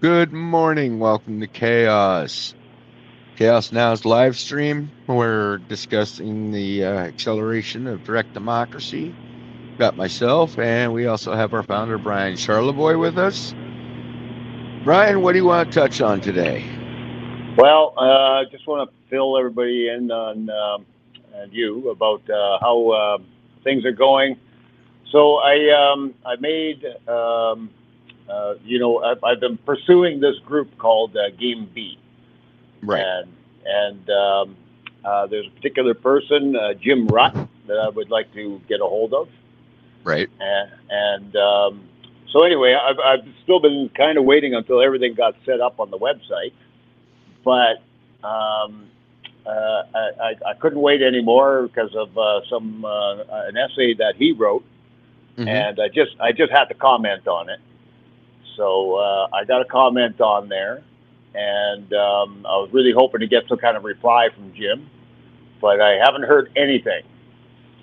Good morning. Welcome to KAOS. KAOS Now's live stream. We're discussing the acceleration of direct democracy. Got myself, and we also have our founder, Brian Charleboy, with us. Brian, what do you want to touch on today? Well, I just want to fill everybody in on and you about how things are going. So I made I've been pursuing this group called Game B, Right, and there's a particular person, Jim Rutt, that I would like to get a hold of, right. and so anyway, I've still been kind of waiting until everything got set up on the website, but um, I couldn't wait anymore because of an essay that he wrote, Mm-hmm. and I just had to comment on it. So I got a comment on there, and I was really hoping to get some kind of reply from Jim, but I haven't heard anything.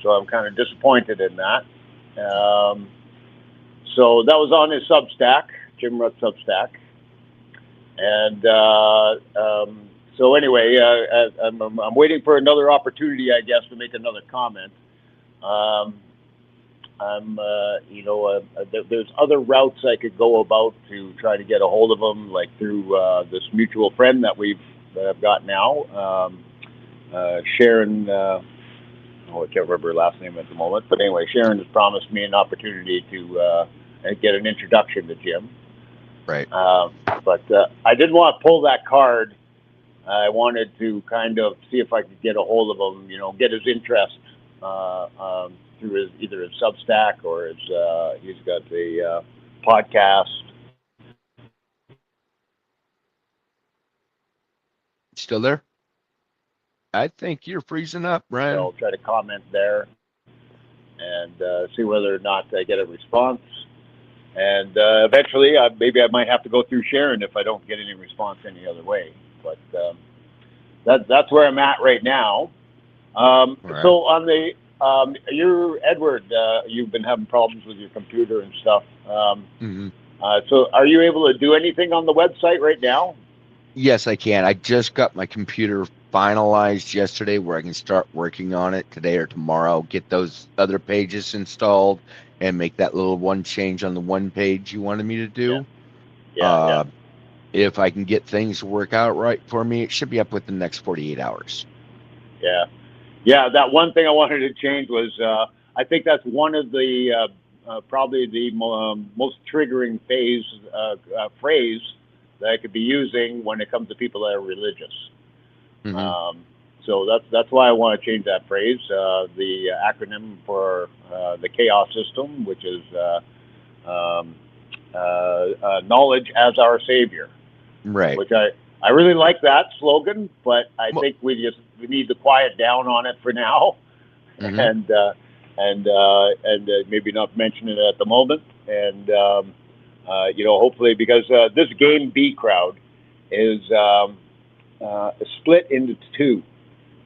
So I'm kind of disappointed in that. Um, so that was on his Substack, Jim Rutt Substack, and so anyway, I'm waiting for another opportunity, I guess, to make another comment. Um, there's other routes I could go about to try to get a hold of him, like through this mutual friend that I've got now, Sharon. Oh, I can't remember her last name at the moment, but anyway, Sharon has promised me an opportunity to get an introduction to Jim. Right. Uh, but I didn't want to pull that card. I wanted to kind of see if I could get a hold of him, get his interest through either his Substack or he's got the podcast. Still there? I think you're freezing up, So Brian. I'll try to comment there and see whether or not I get a response. And eventually, maybe I might have to go through Sharon if I don't get any response any other way. But that's where I'm at right now. All right. So on the you're Edward. You've been having problems with your computer and stuff. Mm-hmm. So are you able to do anything on the website right now? Yes, I can. I just got my computer finalized yesterday where I can start working on it today or tomorrow, get those other pages installed and make that little one change on the one page you wanted me to Yeah, do. yeah, yeah, Uh, if I can get things to work out right for me, it should be up within the next 48 hours. yeah, yeah. That one thing I wanted to change was I think that's one of the probably the most triggering phrase that I could be using when it comes to people that are religious. Hmm. Um, so that's why I want to change that phrase. The acronym for the KAOS system, which is um, knowledge as our savior, Right. which I really like that slogan, but I Well, think we need to quiet down on it for now, hmm and maybe not mention it at the moment, and hopefully because this Game B crowd is split into two,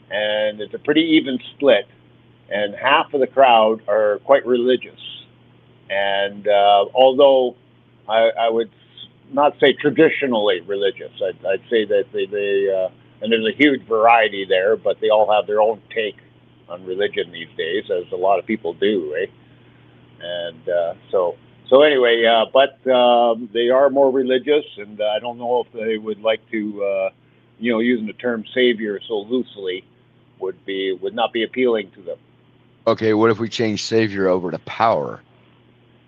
and it's a pretty even split, and half of the crowd are quite religious, and although I would not say traditionally religious, I'd say that and there's a huge variety there, but they all have their own take on religion these days, as a lot of people do, eh? And so anyway, but they are more religious, and I don't know if they would like to, using the term savior so loosely would not be appealing to them. okay, what if we change Savior over to Power?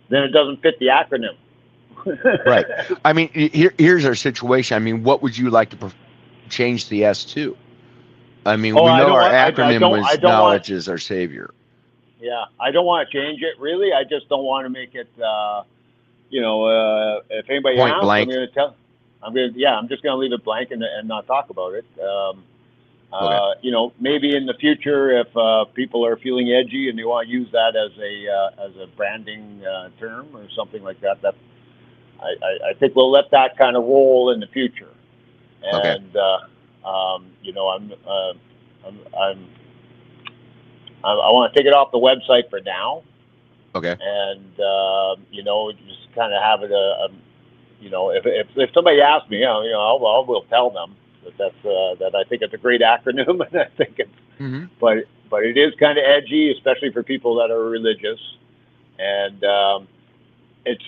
Then it doesn't fit the acronym. Right. I mean, here's our situation. I mean, what would you like to change the S to? I mean, Oh, we I know don't our want. acronym I was don't want. knowledge is our savior. Yeah, I don't want to change it. Really, I just don't want to make it. If anybody Point asks, I'm blank. going to tell. I'm just going to leave it blank and not talk about it. Okay. Maybe in the future, if people are feeling edgy and they want to use that as a branding term or something like that, I think we'll let that kind of roll in the future. Okay. And I'm I want to take it off the website for now, Okay. and just kind of have it if somebody asks me, I will tell them that I think it's a great acronym, and I think it's Hmm. but it is kind of edgy, especially for people that are religious, and it's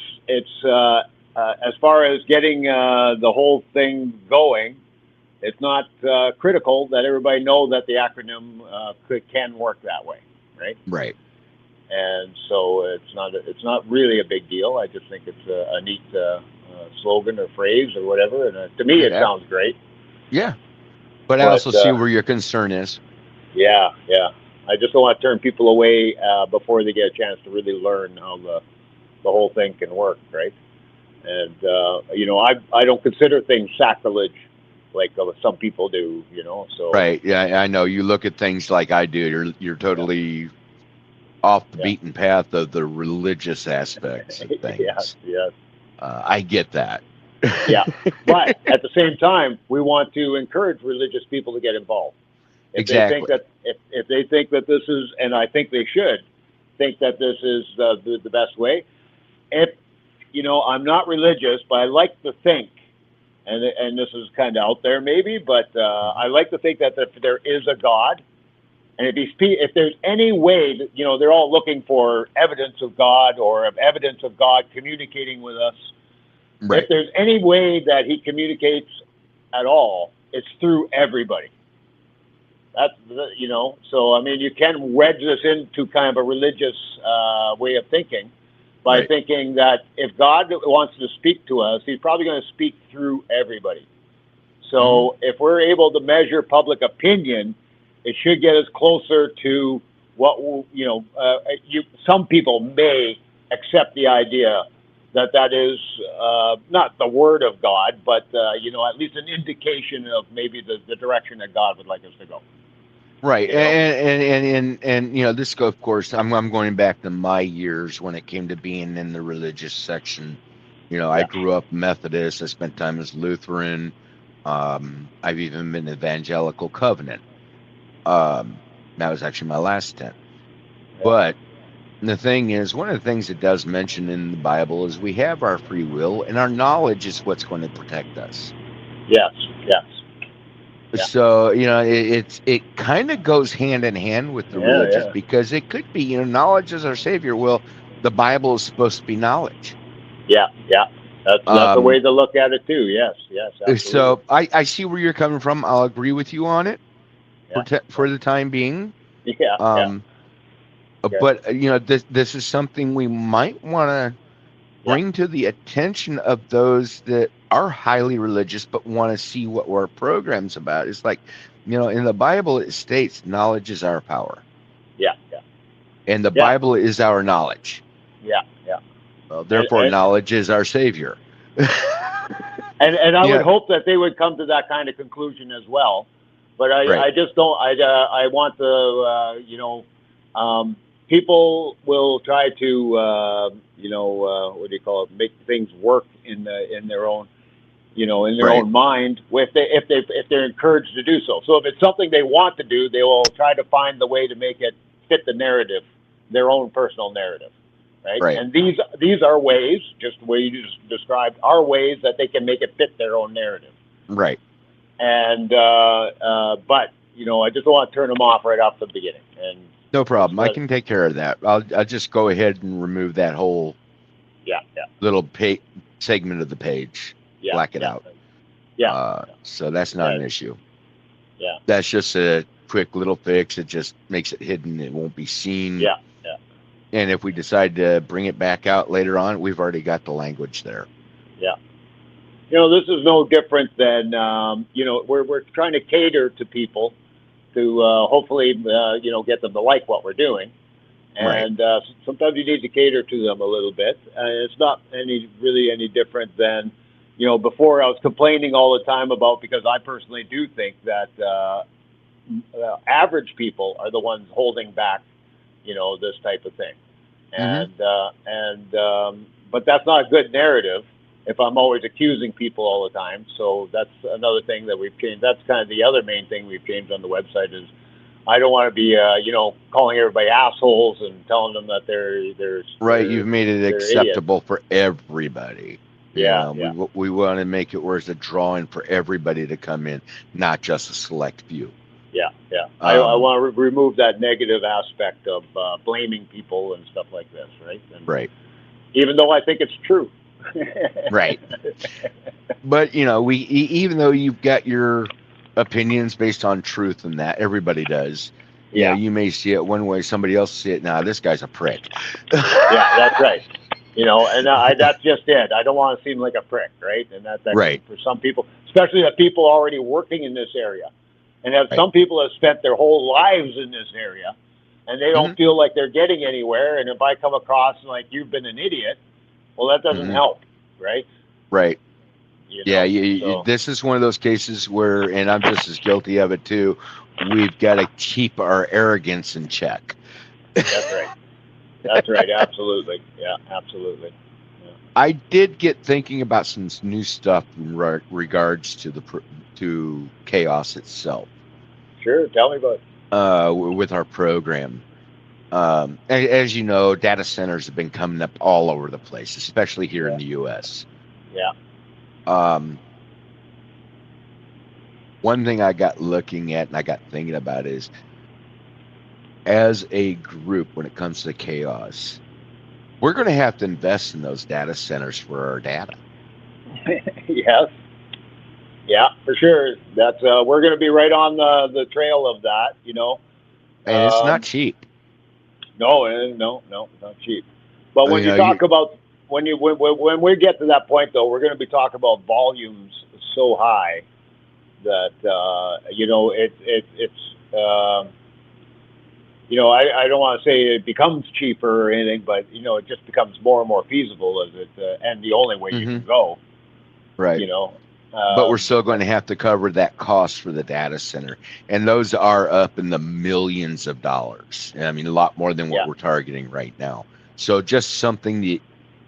as far as getting the whole thing going, it's not critical that everybody know that the acronym can work that way, right? Right. And so it's not really a big deal. I just think it's a neat slogan or phrase or whatever, and to me it Yeah. sounds great. Yeah. But I But also see where your concern is. yeah, yeah, I just don't want to turn people away before they get a chance to really learn how the whole thing can work, right? And I don't consider things sacrilege like some people do, So Right. Yeah, I know. You look at things like I do. You're yeah, totally off the yeah, beaten path of the religious aspects of yeah, things. yeah, I get that. yeah. But at the same time, we want to encourage religious people to get involved. If they think Exactly. that if they think that this is, and I think they should think that this is the best way. If I'm not religious, but I like to think, and this is kind of out there maybe, but Mhm. I like to think that if there is a God, and if there's any way that they're all looking for evidence of God or of evidence of God communicating with us. If Right. there's any way that He communicates at all, it's through everybody. That's So I mean, you can wedge this into kind of a religious way of thinking by Right. thinking that if God wants to speak to us, He's probably going to speak through everybody. Hmm. So if we're able to measure public opinion, it should get us closer to what some people may accept the idea that is not the word of God, but at least an indication of maybe the direction that God would like us to go. Right. You know? And this go, of course, I'm going back to my years when it came to being in the religious section. I Yeah. grew up Methodist. I spent time as Lutheran. I've even been Evangelical Covenant. That was actually my last stint. Yeah. But the thing is, one of the things it does mention in the Bible is we have our free will, and our knowledge is what's going to protect us. Yes. Yes. Yeah. So, it kind of goes hand in hand with the Yeah. religious Yeah. because it could be, knowledge is our savior. Well, the Bible is supposed to be knowledge. Yeah. Yeah. That's a way Um, to look at it too. Yes. Yes. Absolutely. so I see where you're coming from. I'll agree with you on it Yeah. for the time being. Yeah. Yeah. Um, Okay. but this is something we might want to Yeah. bring to the attention of those that are highly religious but want to see what our program's about. It's like, in the Bible it states knowledge is our power, Yeah. Yeah. and the Yeah. Bible is our knowledge. Yeah. Yeah. Well, And, therefore, and knowledge is our savior. and I would Yeah, hope that they would come to that kind of conclusion as well. But right. I just don't. I want to people will try to what do you call it, make things work in their own in their Right. own mind if they're encouraged to do so. So if it's something they want to do, they will try to find the way to make it fit the narrative, their own personal narrative, right? Right. And these are ways, just the way you just described, are ways that they can make it fit their own narrative. Right. And but I just don't want to turn them off right off the beginning. And No just problem. I can take care of that. I'll just go ahead and remove that whole yeah, yeah, little segment of the page, yeah, black it yeah, out. yeah, So that's not yeah, an issue. yeah, That's just a quick little fix. It just makes it hidden. It won't be seen. yeah, yeah, And if we decide to bring it back out later on, we've already got the language there. yeah. This is no different than we're trying to cater to people to hopefully get them to like what we're doing, Right. and sometimes you need to cater to them a little bit. It's not any different than before I was complaining all the time about, because I personally do think that average people are the ones holding back this type of thing, Hmm. but that's not a good narrative if I'm always accusing people all the time. So that's another thing that we've changed. That's kind of the other main thing we've changed on the website is I don't want to be calling everybody assholes and telling them that they're Right. You've made it they're idiots. acceptable for everybody. Yeah, yeah, We want to make it where it's a drawing for everybody to come in, not just a select few. yeah, yeah. I Um, want to remove that negative aspect of blaming people and stuff like this, right? And right, even though I think it's true. right. But even though you've got your opinions based on truth and that everybody does, Yeah, you may see it one way, somebody else see it. Nah, this guy's a prick. yeah, that's right. And that's just it. I don't want to seem like a prick, right? And that's actually Right, for some people, especially the people already working in this area, and have right. some people have spent their whole lives in this area, and they don't Hmm. feel like they're getting anywhere. And if I come across like you've been an idiot, well, that doesn't Hmm. help, right? Right. You Yeah, know, so this is one of those cases where, and I'm just as guilty of it too. We've got to keep our arrogance in check. that's right. That's right. Absolutely. Yeah. Absolutely. Yeah. I did get thinking about some new stuff in regards to to chaos itself, Sure. Tell me about it. with our program. As you know, data centers have been coming up all over the place, especially here in Yeah. the U.S. Yeah. Um, One thing I got looking at and I got thinking about is, as a group, when it comes to chaos, we're going to have to invest in those data centers for our data. Yes. Yeah, for sure. That's we're going to be right on the trail of that. And it's not Um, cheap. no, no, not cheap. But when You you know, talk about when we get to that point, though, we're going to be talking about volumes so high that it's I don't want to say it becomes cheaper or anything, but it just becomes more and more feasible as it and the only way you hmm can go. right. You know, But we're still going but to have to cover that cost for the data center. And those are up in the millions of dollars. I mean, a lot more than what yeah, we're targeting right now. So just something that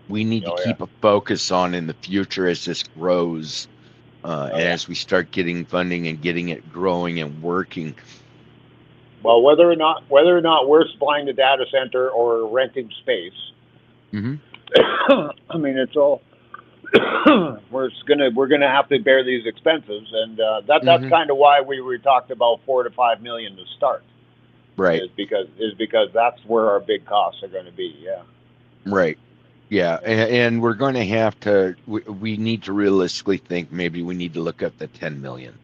we need to oh yeah, keep a focus on in the future as this grows, oh and yeah. as we start getting funding and getting it growing and working. Well, whether or not we're supplying the data center or renting space, Hmm. I mean, it's all we're gonna have to bear these expenses, and that's Hmm. kind of why we talked about 4 to 5 million to start, Right. is because that's where our big costs are going to be. Yeah, Right. Yeah. yeah, And we're going to have to, we need to realistically think maybe we need to look up the 10 million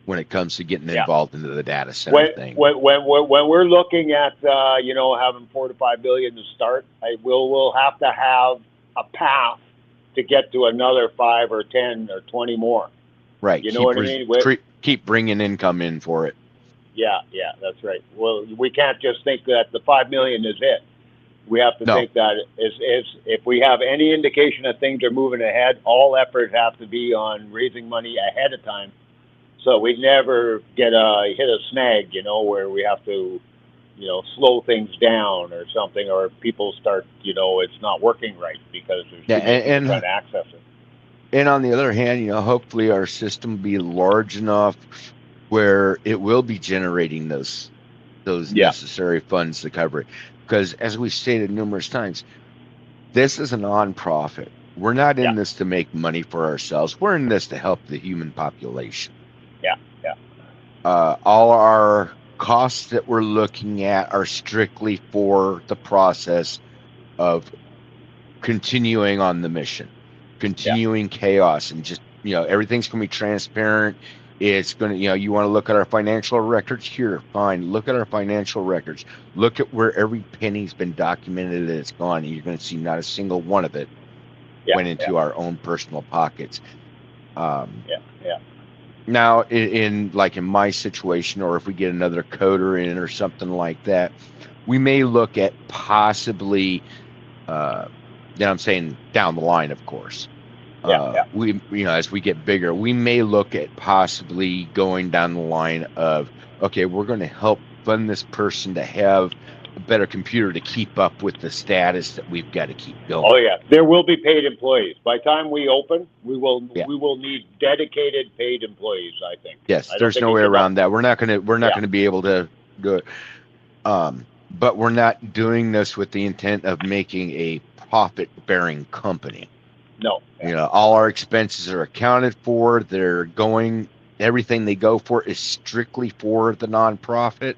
when it comes to getting yeah. involved into the data center When thing. when we're looking at having 4 to 5 million to start, we'll have to have a path to get to another 5 or 10 or 20 more. Right. You know what I mean? Keep bringing income in for it. Yeah, yeah, that's right. Well, we can't just think that the 5 million is it. We have to No. think that is if we have any indication that things are moving ahead, all effort has to be on raising money ahead of time, so we never hit a snag, where we have to, slow things down or something, or people start, it's not working right because there's Yeah. too many people trying And, to access it. and on the other hand, hopefully our system will be large enough where it will be generating those Yeah, necessary funds to cover it. Because as we've stated numerous times, this is a nonprofit. We're not yeah, in this to make money for ourselves. We're in this to help the human population. yeah, yeah, All our costs that we're looking at are strictly for the process of continuing on the mission, yeah, continuing chaos, and just, everything's going to be transparent. It's going to, you want to look at our financial records here, fine. Look at our financial records. Look at where every penny's been documented that it's gone, and you're going to see not a single one of it yeah, went yeah, into our own personal pockets. Um, yeah, yeah, Now, in my situation, or if we get another coder in or something like that, we may look at possibly, uh, I'm saying down the line, of course. yeah, yeah. As we get bigger, we may look at possibly going down the line of, okay, we're going to help fund this person to have a better computer to keep up with the status that we've got to keep Oh going. yeah, there will be paid employees. By the time we open, we will Yeah. we will need dedicated paid employees. I think. Yes, I don't there's think no we way can. around that. We're not Yeah, going to be able to do it. But we're not doing this with the intent of making a profit bearing company. No. You know, all our expenses are accounted for. Everything they go for is strictly for the nonprofit.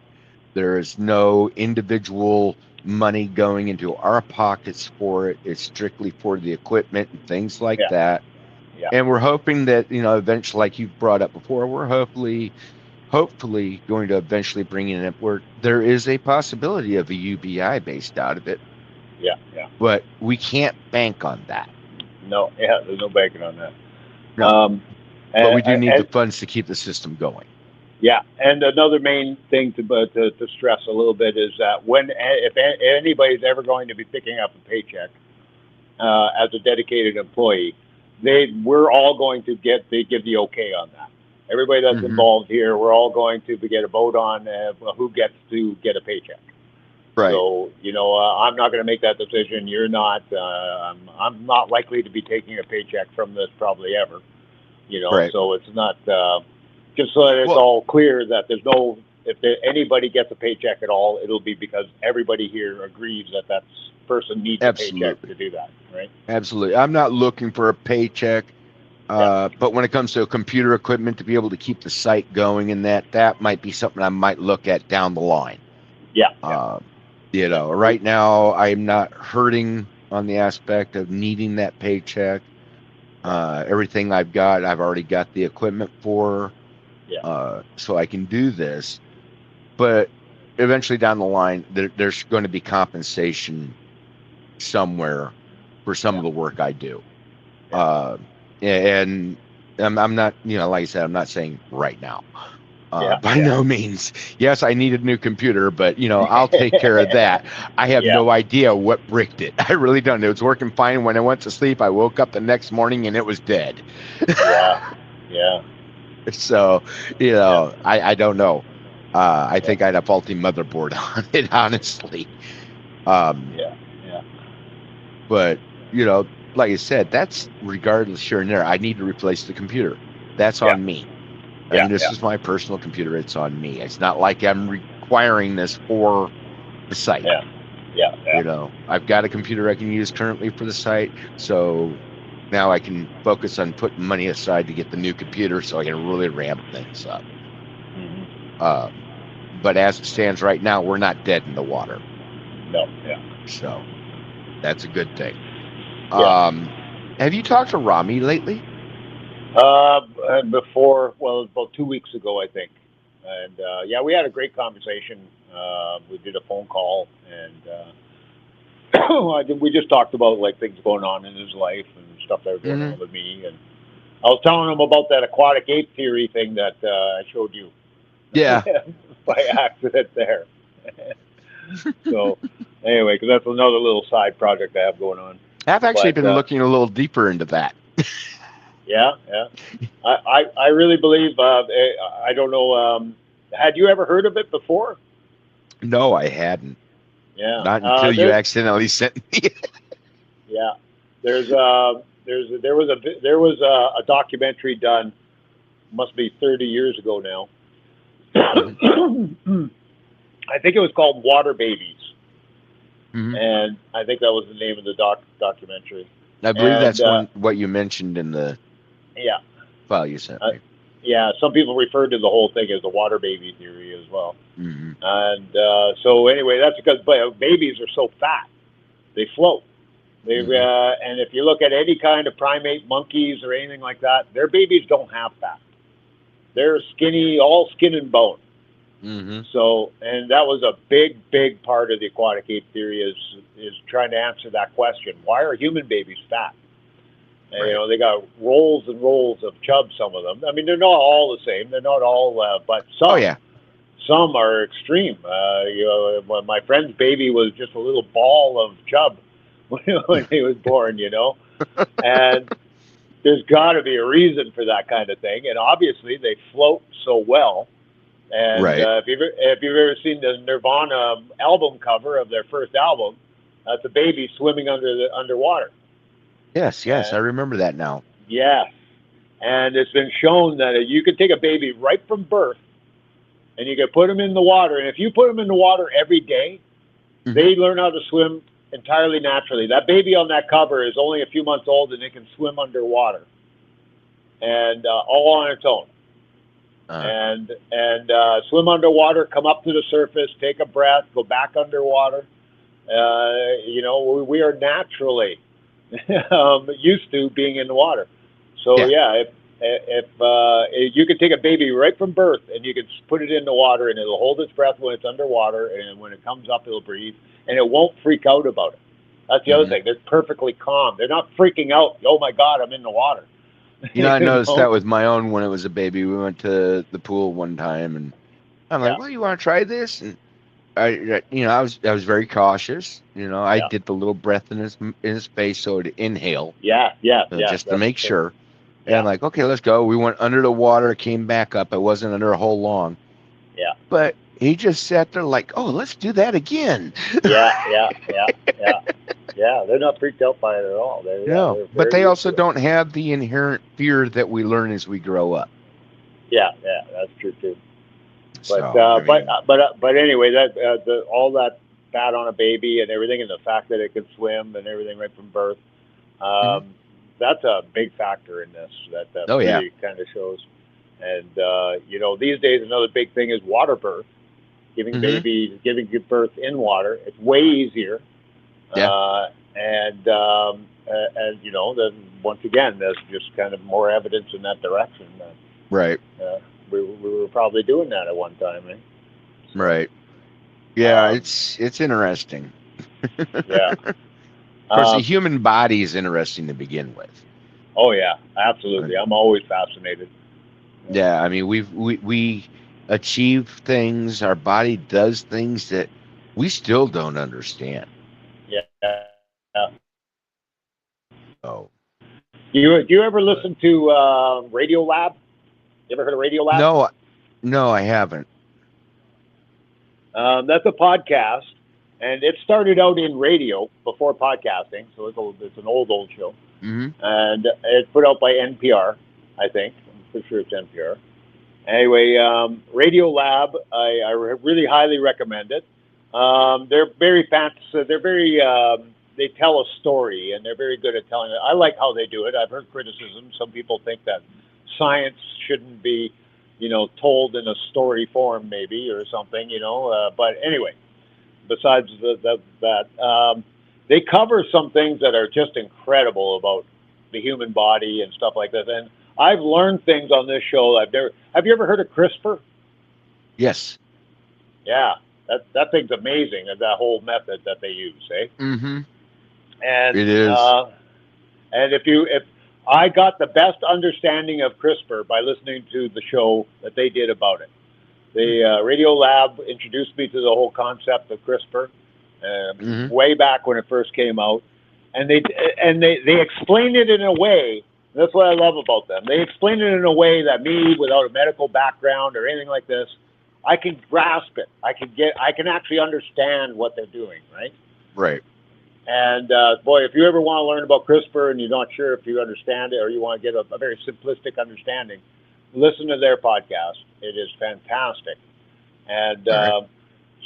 There is no individual money going into our pockets for it. It's strictly for the equipment and things like Yeah. that. Yeah. And we're hoping that, eventually, like you brought up before, we're hopefully going to eventually bring in it where there is a possibility of a UBI based out of it, Yeah. Yeah. but we can't bank on that. No. Yeah. There's no banking on that. No, but we do need the And funds to keep the system going. yeah, and another main thing to stress a little bit is that if anybody's ever going to be picking up a paycheck as a dedicated employee, we're all going to they give the okay on that. Everybody that's Mm-hmm. involved here, we're all going to get a vote on who gets to get a paycheck. Right. So I'm not going to make that decision. You're not. I'm not likely to be taking a paycheck from this probably ever. Right. So it's not. Just so that it's all clear that if anybody gets a paycheck at all, it'll be because everybody here agrees that person needs a paycheck to do that, right? Absolutely. I'm not looking for a paycheck, but when it comes to computer equipment to be able to keep the site going and that might be something I might look at down the line. Yeah. Right now I'm not hurting on the aspect of needing that paycheck. Everything I've already got the equipment for. So I can do this, but eventually down the line, there's going to be compensation somewhere for some of the work I do. And I'm not, like I said, I'm not saying right now, by no means. Yes, I need a new computer, but I'll take care of that. I have no idea what bricked it. I really don't. It was working fine when I went to sleep. I woke up the next morning and it was dead. Yeah. So, I don't know. I think I had a faulty motherboard on it, honestly. But, like I said, that's regardless here and there. I need to replace the computer. That's on me. And this is my personal computer. It's on me. It's not like I'm requiring this for the site. I've got a computer I can use currently for the site. So now I can focus on putting money aside to get the new computer so I can really ramp things up. But as it stands right now, we're not dead in the water. No. So that's a good thing. Have you talked to Rami lately? Before, about 2 weeks ago, I think. And we had a great conversation. We did a phone call, and we just talked about things going on in his life and stuff that was going on with me. And I was telling him about that aquatic ape theory thing that I showed you. Yeah. By accident there. So anyway, because that's another little side project I have going on. I've actually been looking a little deeper into that. Yeah. I really believe. I don't know. Had you ever heard of it before? No, I hadn't. Yeah. Not until you accidentally sent me. Yeah. There was a documentary done. Must be 30 years ago now. I think it was called Water Babies, and I think that was the name of the documentary. I believe that's what you mentioned in the file you sent me. Some people refer to the whole thing as the water baby theory as well. And so anyway, that's because babies are so fat, they float. And if you look at any kind of primate, monkeys or anything like that, their babies don't have fat. They're skinny, all skin and bone. So, and that was a big part of the aquatic ape theory is trying to answer that question. Why are human babies fat? And, they got rolls and rolls of chub, some of them. I mean, they're not all the same. They're not all, but some. Some are extreme. When my friend's baby was just a little ball of chub when he was born, and there's got to be a reason for that kind of thing. And obviously they float so well. And if you've ever seen the Nirvana album cover of their first album, that's a baby swimming underwater. Yes, I remember that now. Yes. And it's been shown that you can take a baby right from birth and you can put them in the water. And if you put them in the water every day, they learn how to swim entirely naturally. That baby on that cover is only a few months old, and it can swim underwater, and all on its own. Uh, And swim underwater, come up to the surface, take a breath, go back underwater. We are naturally used to being in the water. So yeah. yeah, if you can take a baby right from birth and you can put it in the water and it'll hold its breath when it's underwater, and when it comes up it'll breathe, and it won't freak out about it. That's the other Hmm. thing. They're perfectly calm. They're not freaking out. Oh my God, I'm in the water. I you noticed know? that with my own when it was a baby. We went to the pool one time, and I'm like, Yeah, "Well, you want to try this?" And I was very cautious. I yeah, did the little breath in his face so to inhale, yeah, yeah, yeah. just to make sure. And I'm Yeah, like, "Okay, let's go." We went under the water, came back up. I wasn't under a hole long, yeah, but he just sat there like, "Oh, let's do that again." yeah, yeah, yeah, yeah. Yeah, they're not freaked out by it at all. They're But very they used also to it. don't have the inherent fear that we learn as we grow up. Yeah, yeah, that's true too. But So, anyway, all that fat on a baby and everything, and the fact that it can swim and everything right from birth, mhm. um, that's a big factor in this. That Oh yeah. really kind of shows. And these days another big thing is water birth, Hmm. giving birth in water. It's way easier, Yeah. then once again, there's just kind of more evidence in that direction. Right. We were probably doing that at one time, eh? So, Right. Yeah, um, it's interesting. yeah. Of course, the Um, human body is interesting to begin with. oh yeah, Uh, absolutely. I'm always fascinated. Yeah, I mean, we achieve things, our body does things that we still don't understand. Yeah. Yeah. Oh. Do you ever But listen to Radio Lab? You ever heard of Radio Lab? no, no, I haven't. That's a podcast, and it started out in radio before podcasting, so it's an old show, Hmm. and it's put out by NPR, I think. I'm pretty sure it's NPR. Anyway, Radio Lab, I really highly recommend it. They're very fantasy. They're very. They tell a story, and they're very good at telling it. I like how they do it. I've heard criticism. Some people think that science shouldn't be, told in a story form, maybe or something. But anyway, besides that, they cover some things that are just incredible about the human body and stuff like this. And I've learned things on this show. I've never. Have you ever heard of CRISPR? Yes. Yeah, that thing's amazing. That whole method that they use, eh? Hmm. And It is. if I got the best understanding of CRISPR by listening to the show that they did about it. The Radio Lab introduced me to the whole concept of CRISPR Hmm. way back when it first came out, and they explain it in a way. That's what I love about them. They explain it in a way that me, without a medical background or anything like this, I can grasp it. I can actually understand what they're doing, right? Right. And boy, if you ever want to learn about CRISPR and you're not sure if you understand it or you want to get a very simplistic understanding, listen to their podcast. It is fantastic. And All right.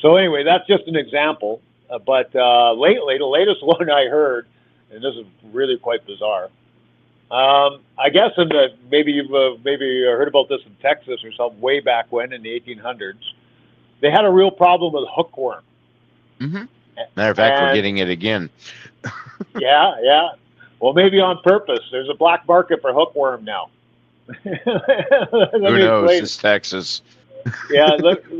so anyway, that's just an example. But lately, the latest one I heard, and this is really quite bizarre. I guess maybe you've maybe heard about this in Texas or something way back when in the 1800s. They had a real problem with hookworm, Hmm. Matter of fact, we're and getting it again. yeah, yeah. Well, maybe on purpose. There's a black market for hookworm now. Let Who me knows? explain. It's Texas. Let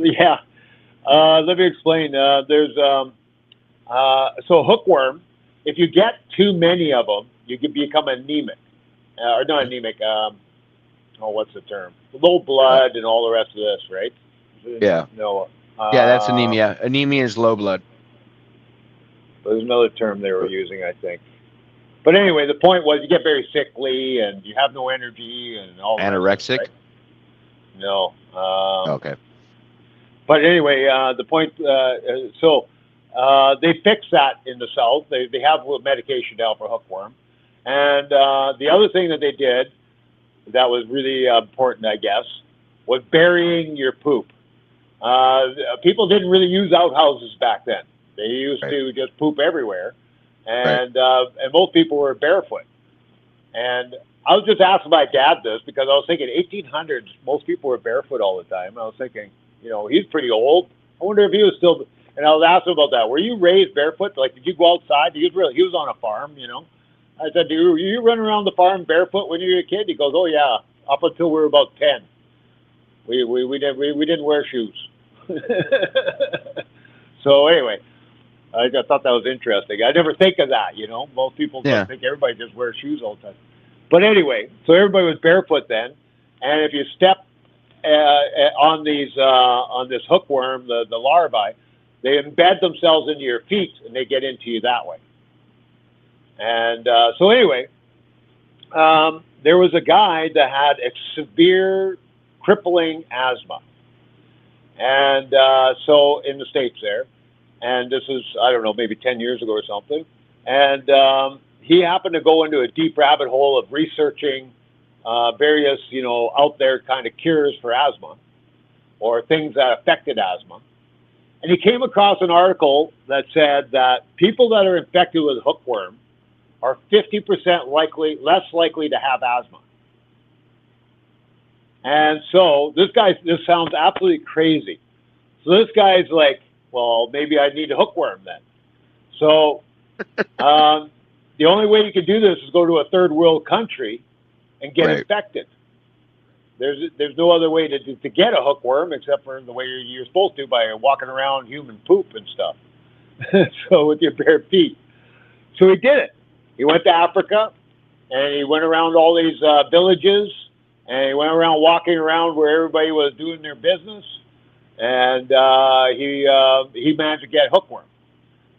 me explain. So hookworm. If you get too many of them, you can become anemic, or not anemic. What's the term? Low Uh, blood and all the rest of this, right? yeah. No. Yeah, that's anemia. Anemia is low blood. There's another term they were using, I think. But anyway, the point was you get very sickly and you have no energy and all the rest of it, Anorexic. right? No. Okay. But anyway, the point. They fix that in the South. They have medication now for hookworm, and the other thing that they did that was really important, I guess, was burying your poop. People didn't really use outhouses back then. They used Right. to just poop everywhere, Right. and most people were barefoot. And I was just asking my dad this because I was thinking 1800s, most people were barefoot all the time. I was thinking, he's pretty old. I wonder if he was still. And I was asking about that. Were you raised barefoot? Like, did you go outside? He was on a farm. I said, do you run around the farm barefoot when you were a kid? He goes, oh yeah, up until we were about 10. We didn't wear shoes. So anyway, I just thought that was interesting. I never think of that. Most people Yeah. think everybody just wears shoes all the time. But anyway, so everybody was barefoot then, and if you step on this hookworm, the larvae, they embed themselves into your feet and they get into you that way. And so anyway, there was a guy that had a severe, crippling asthma, and so in the States there, and this is, I don't know, maybe 10 years ago or something, and he happened to go into a deep rabbit hole of researching various, out there kind of cures for asthma or things that affected asthma. And he came across an article that said that people that are infected with hookworm are 50% less likely to have asthma. And so this sounds absolutely crazy. So this guy's like, well, maybe I need a hookworm then. So the only way you can do this is go to a third world country and get Right. infected. There's no other way to get a hookworm except for the way you're supposed to, by walking around human poop and stuff. So with your bare feet. So he did it. He went to Africa, and he went around all these villages, and he went around walking around where everybody was doing their business, and he managed to get hookworm.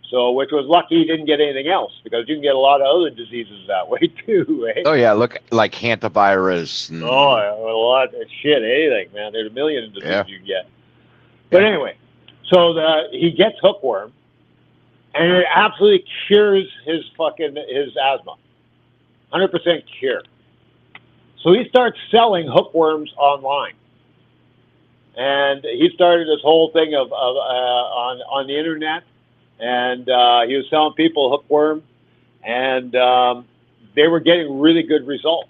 So, which was lucky he didn't get anything else, because you can get a lot of other diseases that way too, eh? Oh yeah, look like hantavirus and Oh, a lot of shit, anything, man. There's a million of diseases yeah. you can get. But Yeah. anyway, so he gets hookworm, and it absolutely cures his asthma, 100% cure. So he starts selling hookworms online, and he started this whole thing on the internet, and he was selling people hookworm, and they were getting really good results.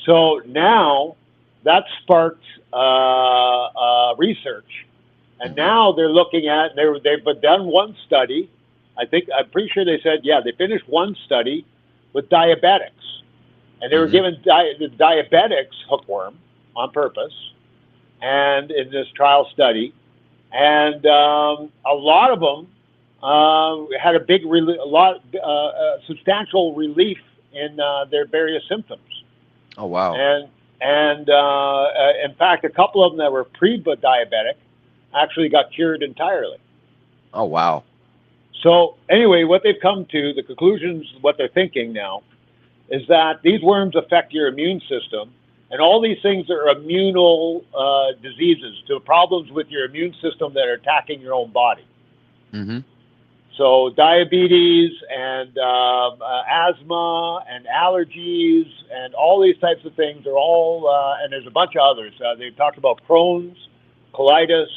So now that sparked research, and now they're looking at, they've done one study. I'm pretty sure they said, yeah, they finished one study with diabetics, and they were given the diabetics hookworm on purpose, and in this trial study, and a lot of them had substantial relief in their various symptoms. Oh wow. And in fact, a couple of them that were pre-diabetic actually got cured entirely. Oh wow. So anyway, what they've come to, the conclusions, what they're thinking now, is that these worms affect your immune system, and all these things are immunal diseases, to problems with your immune system that are attacking your own body. Mm-hmm. So diabetes and asthma and allergies and all these types of things are all, and there's a bunch of others. They've talked about Crohn's, colitis,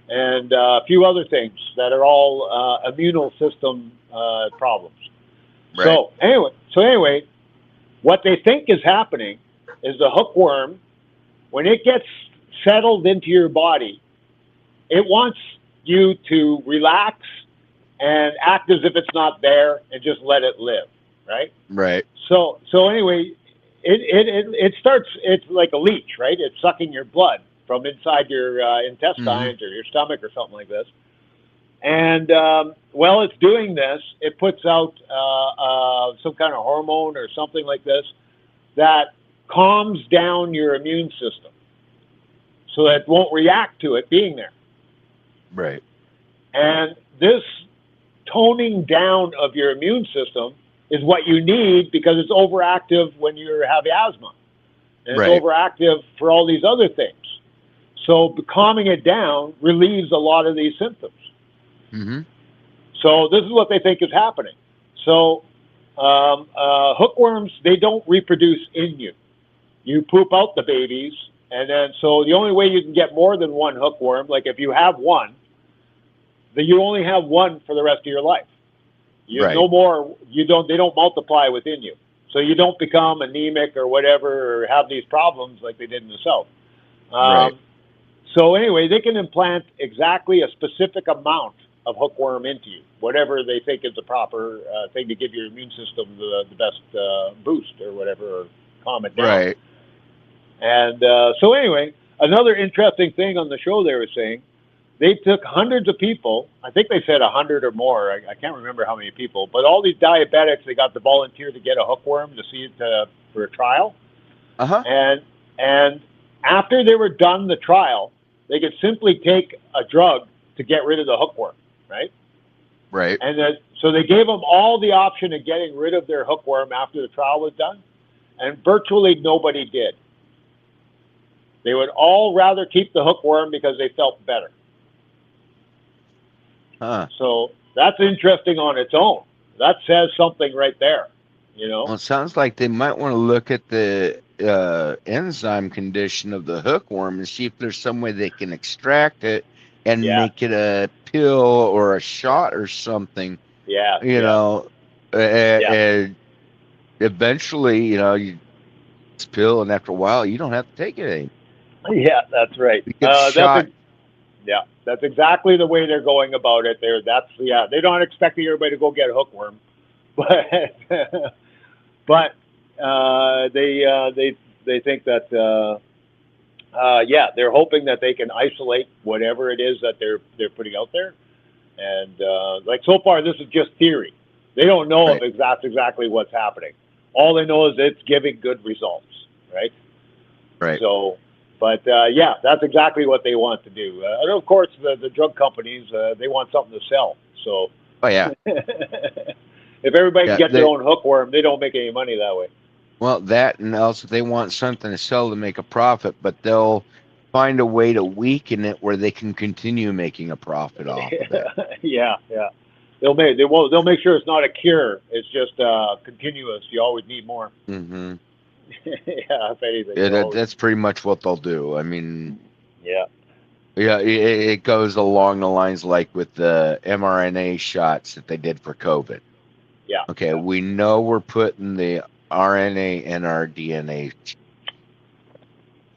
and a few other things that are all immune system problems. Right. So anyway, what they think is happening is the hookworm, when it gets settled into your body, it wants you to relax and act as if it's not there and just let it live, right? Right. So anyway, it starts. It's like a leech, right? It's sucking your blood from inside your intestines or your stomach or something like this. And while it's doing this, it puts out some kind of hormone or something like this that calms down your immune system, so that it won't react to it being there. Right. And this toning down of your immune system is what you need, because it's overactive when you have asthma, and it's overactive for all these other things. So calming it down relieves a lot of these symptoms. Mm-hmm. So this is what they think is happening. So hookworms, they don't reproduce in you. You poop out the babies, and then so the only way you can get more than one hookworm, like if you have one, that you only have one for the rest of your life. You Right. no more. You don't. They don't multiply within you, so you don't become anemic or whatever, or have these problems like they did in the South. Right. So anyway, they can implant exactly a specific amount of hookworm into you, whatever they think is the proper thing to give your immune system the best boost or whatever, or calm it down. Right. And so anyway, another interesting thing on the show they were saying, they took hundreds of people. I think they said 100 or more. I can't remember how many people, but all these diabetics, they got the volunteer to get a hookworm to see it for a trial. Uh-huh. And after they were done the trial, they could simply take a drug to get rid of the hookworm, right? Right. And so they gave them all the option of getting rid of their hookworm after the trial was done, and virtually nobody did. They would all rather keep the hookworm because they felt better. Huh. So that's interesting on its own. That says something right there, you know? Well, it sounds like they might want to look at the enzyme condition of the hookworm and see if there's some way they can extract it and Yeah, make it a pill or a shot or something. yeah, You yeah, know, yeah, and eventually, you it's a pill, and after a while, you don't have to take it anymore. yeah. That's right. You get shot. Yeah, that's exactly the way they're going about it. They're not expecting everybody to go get a hookworm, but they think that they're hoping that they can isolate whatever it is that they're putting out there, and like so far this is just theory. They don't know Right. if that's exactly what's happening. All they know is it's giving good results, right? Right. So, but that's exactly what they want to do. And of course, the drug companies they want something to sell. So, Oh yeah. if everybody can Yeah. get their own hookworm, they don't make any money that way. Well, that and also they want something to sell to make a profit, but they'll find a way to weaken it where they can continue making a profit off of it. Yeah, yeah. They'll make sure it's not a cure. It's just continuous. You always need more. Hmm. Yeah, if anything, Yeah, you always. that's pretty much what they'll do. I mean, Yeah, yeah, it goes along the lines like with the mRNA shots that they did for COVID. yeah, Okay, yeah, we know we're putting the RNA in our DNA.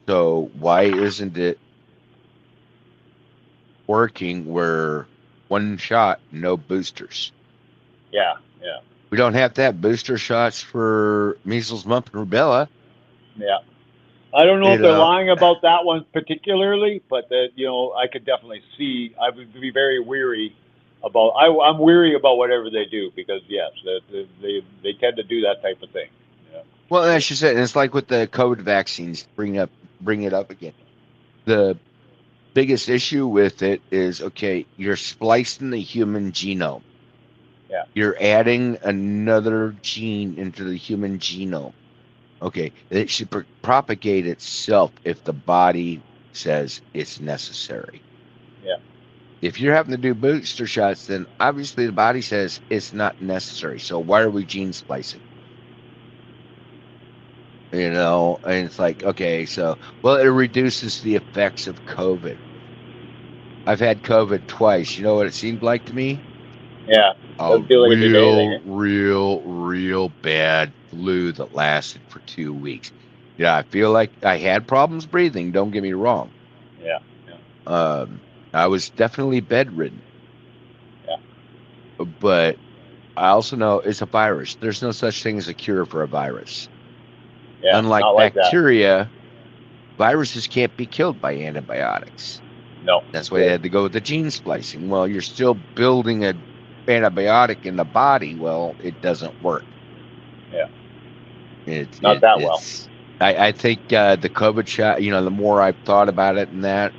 So why isn't it working where one shot, no boosters? yeah, yeah, We don't have to have booster shots for measles, mumps, and rubella. yeah. I don't know You if they're know, lying about that one particularly, but I could definitely see. I would be very weary about. I'm weary about whatever they do because yes, they tend to do that type of thing. Yeah. well, as you said, it's like with the COVID vaccines. Bring it up again. The biggest issue with it is okay, you're splicing the human genome. Yeah. You're adding another gene into the human genome. Okay, it should propagate itself if the body says it's necessary. Yeah. If you're having to do booster shots, then obviously the body says it's not necessary. So why are we gene splicing? And it's like, okay, so, well, it reduces the effects of COVID. I've had COVID twice. You know what it seemed like to me? Yeah. A Doesn't feel like it did anything. real, real, real bad flu that lasted for 2 weeks. Yeah, I feel like I had problems breathing. Don't get me wrong. Yeah. Yeah. Um, I was definitely bedridden, Yeah. but I also know it's a virus. There's no such thing as a cure for a virus. Yeah. Not Unlike like that. bacteria, viruses can't be killed by antibiotics. No. That's why they had to go with the gene splicing. Well, you're still building a antibiotic in the body. Well, it doesn't work. Yeah. It, Not it that well. it's I think the COVID shot, the more I've thought about it and that,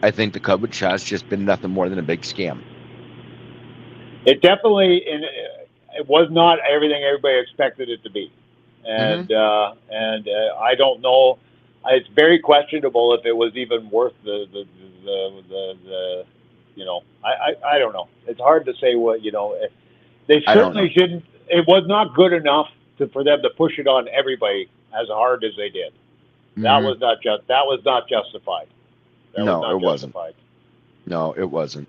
I think the COVID shot's just been nothing more than a big scam. It definitely it was not everything everybody expected it to be, Hmm. and I don't know. It's very questionable if it was even worth the I don't know. It's hard to say what They I don't know. certainly shouldn't. It was not good enough for them to push it on everybody as hard as they did. Hmm. That was not justified. That was No, not it wasn't. justified. No, it wasn't.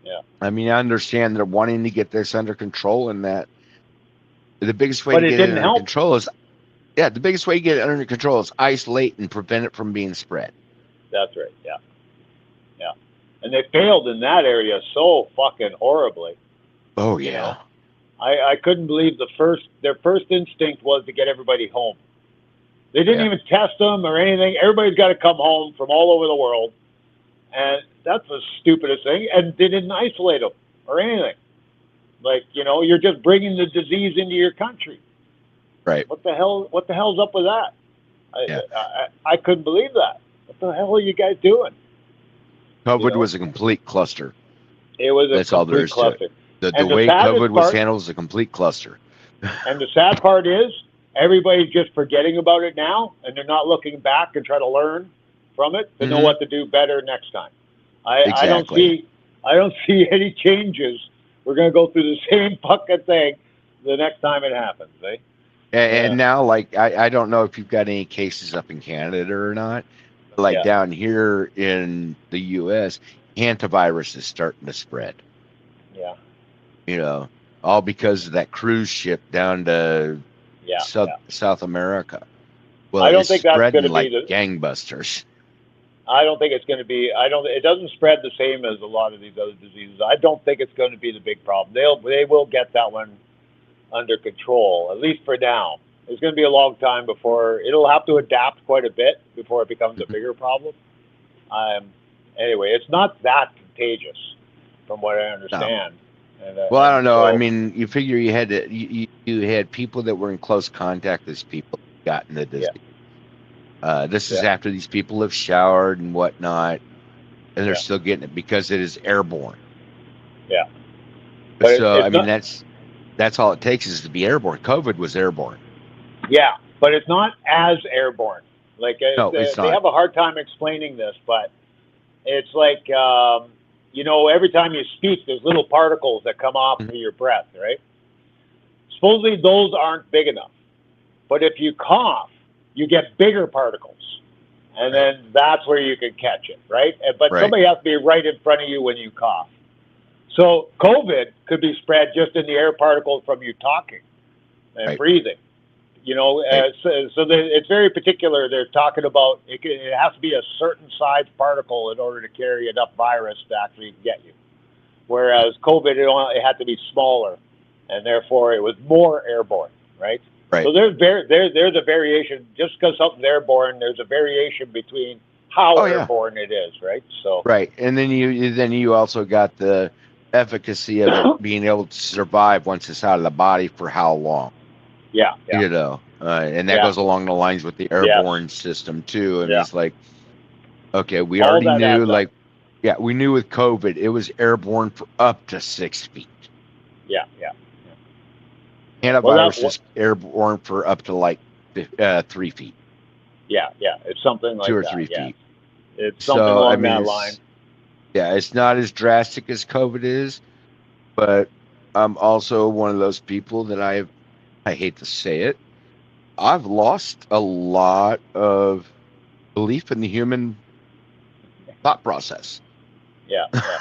yeah. I mean, I understand they're wanting to get this under control, and that the biggest way But to it get it didn't under help. control is, yeah, the biggest way to get it under control is isolate and prevent it from being spread. That's right. Yeah, yeah. And they failed in that area so fucking horribly. Oh You know, yeah, I couldn't believe their first instinct was to get everybody home. They didn't yeah, even test them or anything. Everybody's got to come home from all over the world, and that's the stupidest thing. And they didn't isolate them or anything. Like, you're just bringing the disease into your country. right, What the hell? What the hell's up with that? I yeah. I couldn't believe that. What the hell are you guys doing? You COVID know, was a complete cluster. it was a That's all there complete is to it. cluster. The And the way COVID saddest was part, handled is a complete cluster. and the sad part is, everybody's just forgetting about it now, and they're not looking back and try to learn from it to know Hmm. what to do better next time. I don't Exactly. see I don't see any changes. We're gonna go through the same fucking thing the next time it happens, eh? And Yeah, now, like, I don't know if you've got any cases up in Canada or not, but like yeah, down here in the US, hantavirus is starting to spread, yeah, you know, all because of that cruise ship down to yeah, yeah. South America. Well, I don't it's think that's spreading gonna be like the. gangbusters. I don't think it's going to be. I don't. It doesn't spread the same as a lot of these other diseases. I don't think it's going to be the big problem. They will get that one under control, at least for now. It's going to be a long time before it'll have to adapt quite a bit before it becomes a bigger problem. Um, anyway, it's not that contagious, from what I No. understand. Well, I And don't know. I so, mean, you figure you had to, you had people that were in close contact with people who gotten the yeah, disease. This is yeah, after these people have showered and whatnot, and they're yeah, still getting it because it is airborne. yeah. But So, I it's mean, not. that's all it takes is to be airborne. COVID was airborne. Yeah, but it's not as airborne. Like No, it's they not. have a hard time explaining this, but it's like, every time you speak, there's little particles that come off Mhm. of your breath, right? Supposedly those aren't big enough. But if you cough, you get bigger particles. And Right, then that's where you can catch it, right? But right, somebody has to be right in front of you when you cough. So COVID could be spread just in the air particles from you talking and right, breathing. right, It's very particular. They're talking about it has to be a certain size particle in order to carry enough virus to actually get you. Whereas COVID, it had to be smaller, and therefore it was more airborne, right? right. So there's a variation. Just because something's airborne, there's a variation between how Oh yeah, airborne it is, right? So, right. And then you also got the efficacy of it being able to survive once it's out of the body for how long. yeah, yeah, And that yeah, goes along the lines with the yes, airborne system too. I mean, yeah. it's like, okay, we All already that knew, adds up. like, yeah, we knew with COVID, it was airborne for up to 6 feet. Yeah, yeah, yeah. Well, Antivirus is airborne for up to like 3 feet, yeah, yeah. It's something two like or that. three Yeah, feet. it's something So, I along mean, that line. it's not as drastic as COVID is, but I'm also one of those people that I hate to say it, I've lost a lot of belief in the human thought process. Yeah, yeah,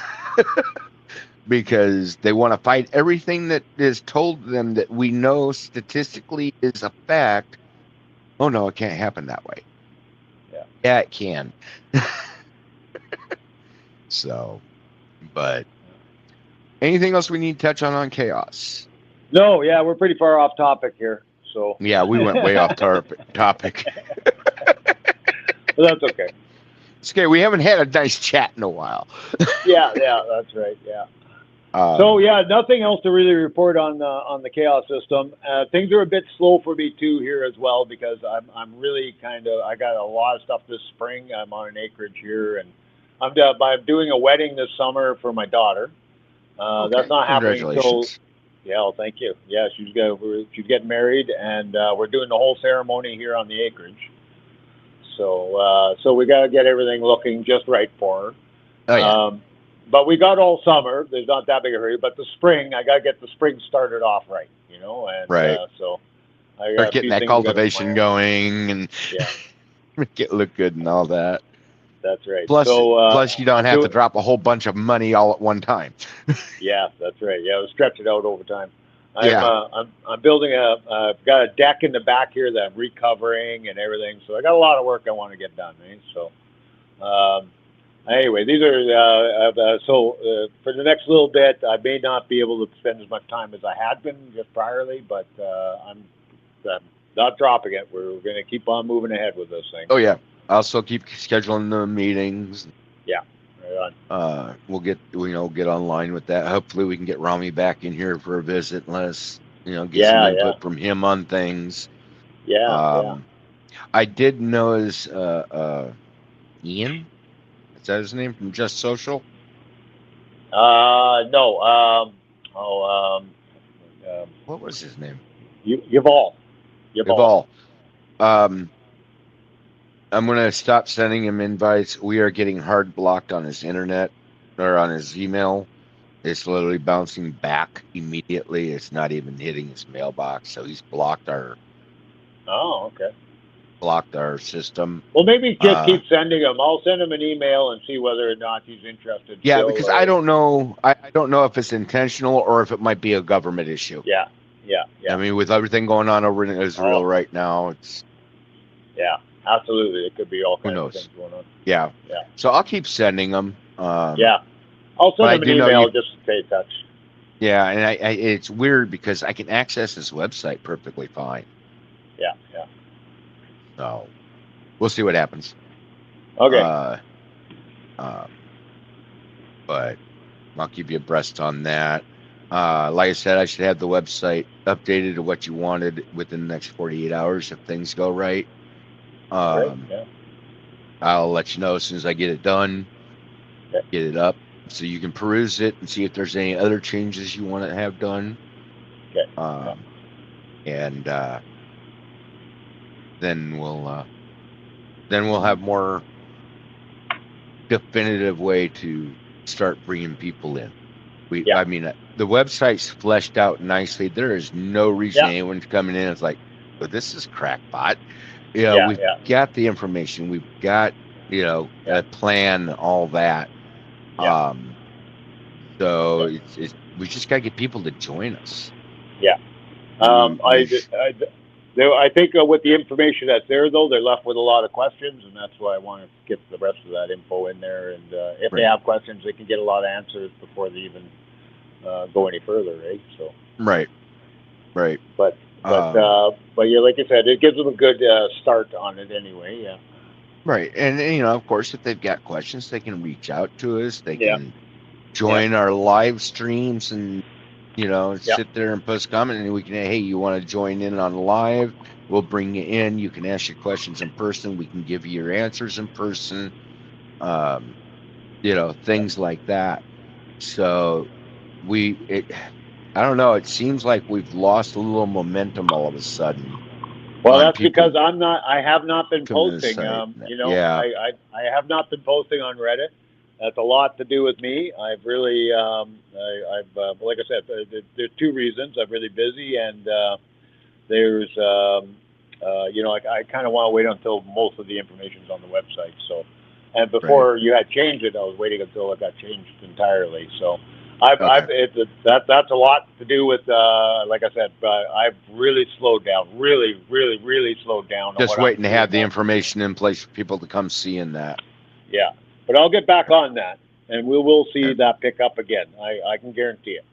Because they want to fight everything that is told them that we know statistically is a fact. Oh no, it can't happen that way. yeah. Yeah, it can. So, but anything else we need to touch on KAOS? No, yeah, we're pretty far off topic here. So, Yeah, we went way off topic. but that's okay. It's okay. We haven't had a nice chat in a while. Yeah, yeah, that's right. Yeah. So Um, yeah, nothing else to really report on the chaos system. Things are a bit slow for me too here as well because I'm really I got a lot of stuff this spring. I'm on an acreage here and I'm doing a wedding this summer for my daughter. That's okay, not happening till congratulations. yeah. Well, thank you. Yeah, she's getting married and we're doing the whole ceremony here on the acreage. So we got to get everything looking just right for Oh her. yeah, But we got all summer. There's not that big a hurry. But the spring, I got to get the spring started off right, and right. so I Start got a getting few that things we got to cultivation plan. going and Yeah, make it look good and all that. That's right. Plus, So plus you don't I'm have to doing. drop a whole bunch of money all at one time. Yeah, that's right. Yeah, we'll stretch it out over time. Yeah. I'm building I've got a deck in the back here that I'm recovering and everything. So I got a lot of work I want to get done. Eh? So anyway, these are for the next little bit. I may not be able to spend as much time as I had been just priorly, but I'm not dropping it. We're going to keep on moving ahead with this thing. Oh yeah. I'll still keep scheduling the meetings. Yeah. Right on. We'll get get online with that. Hopefully we can get Rami back in here for a visit and let us get some Yeah. Yeah. input from him on things. Yeah. Yeah. Um, I did notice Ian, is that his name from Just Social? No. Oh. Um, What was his name? Yuval. Yuval. Evolve. I'm gonna stop sending him invites. We are getting hard blocked on his internet or on his email. It's literally bouncing back immediately. It's not even hitting his mailbox. So he's Oh, okay. system. Well, maybe just keep sending him. I'll send him an email and see whether or not he's interested Yeah, still. because I don't know. I don't know if it's intentional or if it might be a government issue. Yeah. I mean, with everything going on over in Israel right now, it's absolutely. It could be all who kinds of knows. things going on. Yeah. Yeah. So I'll keep sending them. Yeah. I'll send him an email just to stay in touch. Yeah, and I it's weird because I can access his website perfectly fine. Yeah. So we'll see what happens. Okay. But I'll keep you abreast on that. Like I said, I should have the website updated to what you wanted within the next 48 hours if things go right. Great. Yeah. I'll let you know as soon as I get it done, Okay. get it up, so you can peruse it and see if there's any other changes you want to have done. Okay. And then we'll have more definitive way to start bringing people in. I mean, the website's fleshed out nicely. There is no reason anyone's coming in. It's like, well, this is crackpot. We've got the information. We've got, a plan, all that. Yeah. So we just got to get people to join us. Yeah. I think with the information that's there, though, they're left with a lot of questions, and that's why I want to get the rest of that info in there. And if they have questions, they can get a lot of answers before they even go any further, right? So. Right. But yeah, like I said, it gives them a good start on it anyway. Yeah. Right, and of course, if they've got questions, they can reach out to us. They can join our live streams and sit there and post comment, and we can, hey, you want to join in on live? We'll bring you in. You can ask your questions in person. We can give you your answers in person. Things like that. So I don't know. It seems like we've lost a little momentum all of a sudden. Well, that's because I have not been posting. I have not been posting on Reddit. That's a lot to do with me. I've really, like I said, there's two reasons. I'm really busy, and there's, I kind of want to wait until most of the information's on the website. So, and before you had changed it, I was waiting until it got changed entirely. So, that's a lot to do with, like I said, I've really slowed down, really slowed down. Just waiting to have the information in place for people to come see in that. Yeah. But I'll get back on that, and we will see that pick up again. I can guarantee it.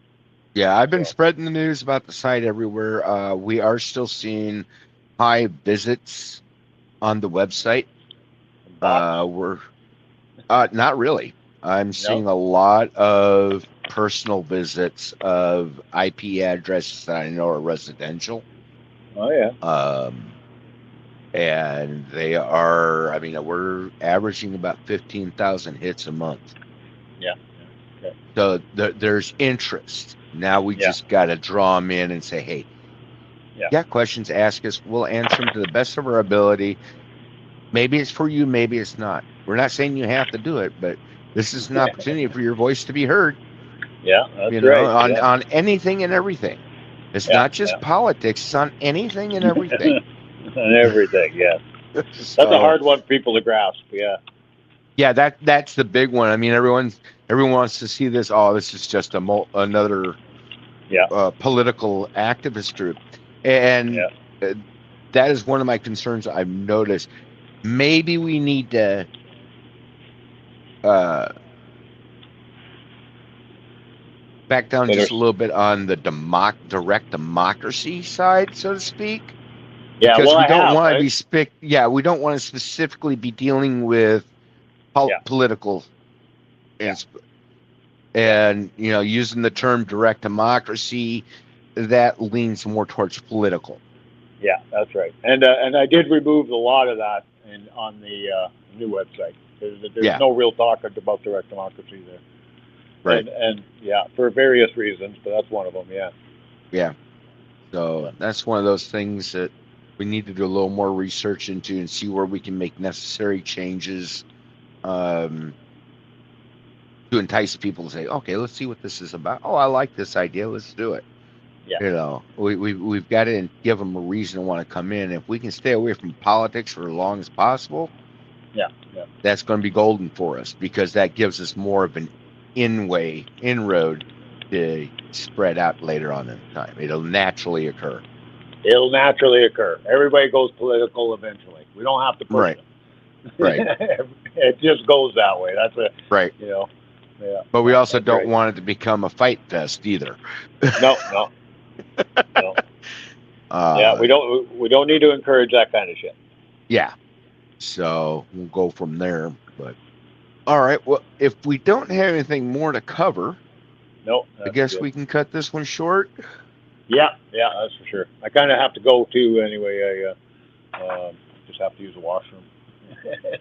Yeah, I've been spreading the news about the site everywhere. We are still seeing high visits on the website. We're not really. I'm seeing a lot of personal visits of IP addresses that I know are residential. Oh yeah. And they are, we're averaging about 15,000 hits a month. Yeah. Okay. So there's interest. Now we just got to draw them in and say, hey, you got questions, ask us. We'll answer them to the best of our ability. Maybe it's for you, maybe it's not. We're not saying you have to do it, but this is an opportunity for your voice to be heard. Yeah, that's right. On anything and everything. It's not just politics, it's on anything and everything. On everything, yeah. That's a hard one for people to grasp, yeah. Yeah, that's the big one. I mean, everyone wants to see this. Oh, this is just another Yeah, political activist group, and yeah. that is one of my concerns. I've noticed. Maybe we need to uh, back down So just there's, a little bit on the direct democracy side, so to speak, yeah. because Well, we I don't have. want to be yeah, we don't want to specifically be dealing with Yeah, political yeah, and yeah, using the term direct democracy that leans more towards political. yeah. That's right. And I did remove a lot of that on the new website. There's Yeah, no real talk about direct democracy there. right. And yeah, for various reasons, but that's one of them. Yeah. Yeah. So Yeah. that's one of those things that we need to do a little more research into and see where we can make necessary changes um, to entice people to say, okay, let's see what this is about. Oh, I like this idea. Let's do it. Yeah. We've got to give them a reason to want to come in. If we can stay away from politics for as long as possible, Yeah. Yeah. that's going to be golden for us because that gives us more of an inroad to spread out later on in time. It'll naturally occur. It'll naturally occur. Everybody goes political eventually. We don't have to push Right, them. right, It just goes that way. That's a, right. you know, yeah, But we no, also that's don't right. want it to become a fight fest either. No, no, no. Yeah, uh, we don't need to encourage that kind of shit. yeah. So we'll go from there. But all right. Well, if we don't have anything more to cover, No, I that's guess good. we can cut this one short. Yeah, yeah, that's for sure. I kind of have to go too anyway. I just have to use the washroom.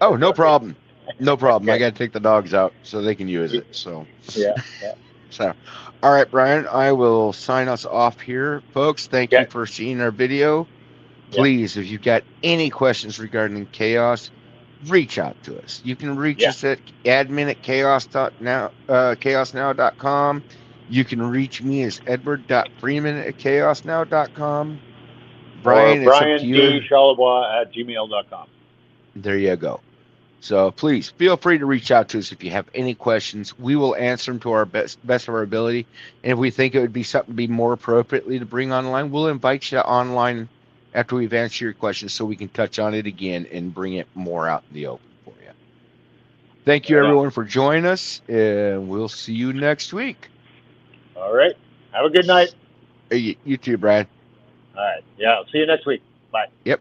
Oh, no Sorry. problem. No problem. I Okay. got to take the dogs out so they can use it. So, Yeah, yeah. so, all right, Brian, I will sign us off here. Folks, thank you Okay. for seeing our video. Yeah, Please, if you've got any questions regarding chaos, reach out to us. You can reach yeah. us at admin at chaosnow.com. You can reach me as edward.freeman at chaosnow.com. Or Brian, it's up to Brian you. D. Charlebois at gmail.com. There you go. So please feel free to reach out to us if you have any questions. We will answer them to our best of our ability. And if we think it would be something to be more appropriately to bring online, we'll invite you online after we've answered your questions so we can touch on it again and bring it more out in the open for you. Thank you Right on. everyone for joining us, and we'll see you next week. All right. Have a good night. Hey, you too, Brad. All right. Yeah. See you next week. Bye. Yep.